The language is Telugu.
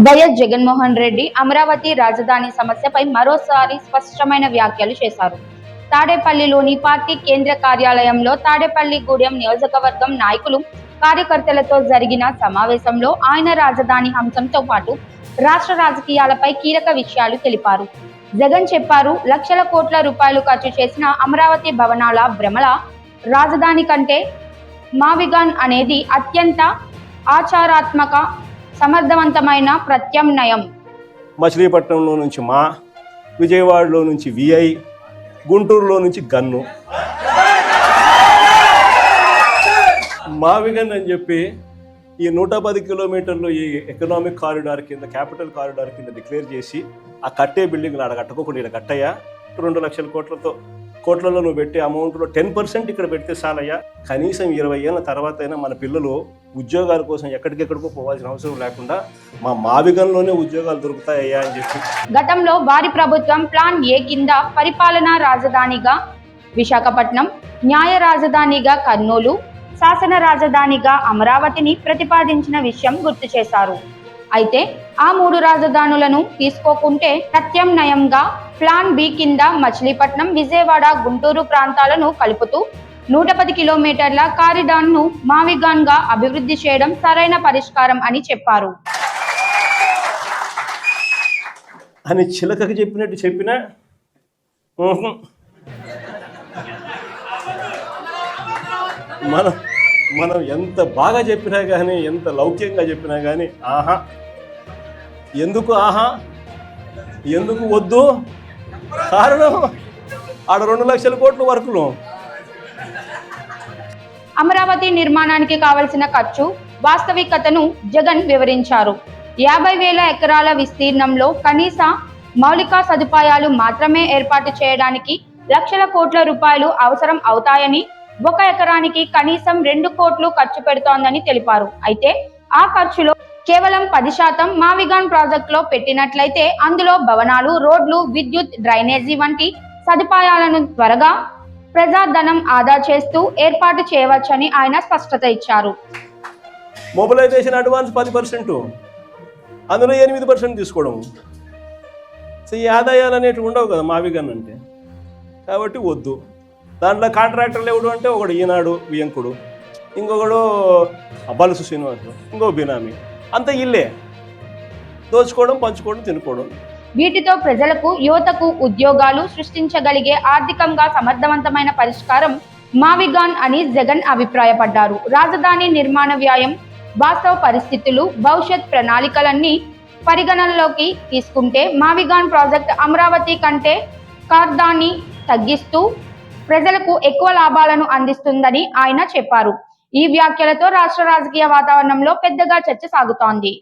వైఎస్ జగన్మోహన్ రెడ్డి అమరావతి రాజధాని సమస్యపై మరోసారి స్పష్టమైన వ్యాఖ్యలు చేశారు. తాడేపల్లిలోని పార్టీ కేంద్ర కార్యాలయంలో తాడేపల్లిగూడెం నియోజకవర్గం నాయకులు, కార్యకర్తలతో జరిగిన సమావేశంలో ఆయన రాజధాని అంశంతో పాటు రాష్ట్ర రాజకీయాలపై కీలక విషయాలు తెలిపారు. జగన్ చెప్పారు, లక్షల కోట్ల రూపాయలు ఖర్చు చేసిన అమరావతి భవనాల భ్రమల రాజధాని కంటే మావిగాన్ అనేది అత్యంత ఆచారాత్మక, సమర్థవంతమైన ప్రత్యామ్నాయం. మచిలీపట్నంలో నుంచి మా, విజయవాడలో నుంచి విఐ, గుంటూరులో నుంచి గన్ను, మావిగన్ అని చెప్పి ఈ 110 కిలోమీటర్లు ఈ ఎకనామిక్ కారిడార్ కింద, క్యాపిటల్ కారిడార్ కింద డిక్లేర్ చేసి ఆ కట్టే బిల్డింగ్లు ఆడ కట్టుకోకుండా ఇక్కడ కట్టయ్యా, 2 లక్షల కోట్లలో నువ్వు పెట్టే అమౌంట్లో 10% ఇక్కడ పెడితే చాలయ్యా, కనీసం 20 ఏళ్ళ తర్వాత అయినా మన పిల్లలు ఉద్యోగాల కోసం ఎక్కడికెక్కడికో పోవాల్సిన అవసరం లేకుండా మా మావిగంలోనే ఉద్యోగాలు దొరుకుతాయ్యా అని చెప్పి. గతంలో వారి ప్రభుత్వం ప్లాన్ ఏ కింద పరిపాలనా రాజధానిగా విశాఖపట్నం, న్యాయ రాజధానిగా కర్నూలు, శాసన రాజధానిగా అమరావతిని ప్రతిపాదించిన విషయం గుర్తు చేశారు. అయితే ఆ 3 రాజధానులను తీసుకోకుంటే ప్రత్యామ్నాయంగా ప్లాన్ బి కింద మచిలీపట్నం, విజయవాడ, గుంటూరు ప్రాంతాలను కలుపుతూ 110 కిలోమీటర్ల కారిడార్ను మావిగాన్ గా అభివృద్ధి చేయడం సరైన పరిష్కారం అని చెప్పారు. అని చిలకకి చెప్పినట్టు చెప్పినా మనం ఎంత బాగా చెప్పినా కానీ, ఎంత లౌక్యంగా చెప్పినా కానీ ఆహా, ఎందుకు ఆహా, ఎందుకు వద్దు, కారణం ఆడ 2 లక్షల కోట్ల వర్కులు. అమరావతి నిర్మాణానికి కావలసిన ఖర్చు వాస్తవికతను జగన్ వివరించారు. 50,000 ఎకరాల విస్తీర్ణంలో కనీస మౌలిక సదుపాయాలు మాత్రమే ఏర్పాటు చేయడానికి లక్షల కోట్ల రూపాయలు అవసరం అవుతాయని, 1 ఎకరానికి కనీసం 2 కోట్లు ఖర్చు పెడుతోందని తెలిపారు. అయితే ఆ ఖర్చులో కేవలం 10% మావిగాన్ ప్రాజెక్టులో పెట్టినట్లయితే అందులో భవనాలు, రోడ్లు, విద్యుత్, డ్రైనేజీ వంటి సదుపాయాలను త్వరగా ప్రజాధనం ఆదా చేస్తూ ఏర్పాటు చేయవచ్చని ఆయన స్పష్టత ఇచ్చారు. మొబిలైజేషన్ అడ్వాన్స్ 10%, అందులో 8% తీసుకోవడం. సో ఈ ఆదాయాలు అనేటివి ఉండవు కదా మావిగన్ అంటే, కాబట్టి వద్దు. దాంట్లో కాంట్రాక్టర్లు ఎవడు అంటే ఒకడు ఈనాడు వియంకుడు, ఇంకొకడు బలుసు శ్రీనివాసులు, ఇంకో బినామీ, అంత ఇల్లే దోచుకోవడం, పంచుకోవడం, తినుకోవడం. వీటితో ప్రజలకు, యువతకు ఉద్యోగాలు సృష్టించగలిగే ఆర్థికంగా సమర్థవంతమైన పరిష్కారం మావిగాన్ అని జగన్ అభిప్రాయపడ్డారు. రాజధాని నిర్మాణ వ్యయం, వాస్తవ పరిస్థితులు, భవిష్యత్ ప్రణాళికలన్నీ పరిగణనలోకి తీసుకుంటే మావిగాన్ ప్రాజెక్ట్ అమరావతి కంటే ఖర్చాన్ని తగ్గిస్తూ ప్రజలకు ఎక్కువ లాభాలను అందిస్తుందని ఆయన చెప్పారు. ఈ వ్యాఖ్యలతో రాష్ట్ర రాజకీయ వాతావరణంలో పెద్దగా చర్చ సాగుతోంది.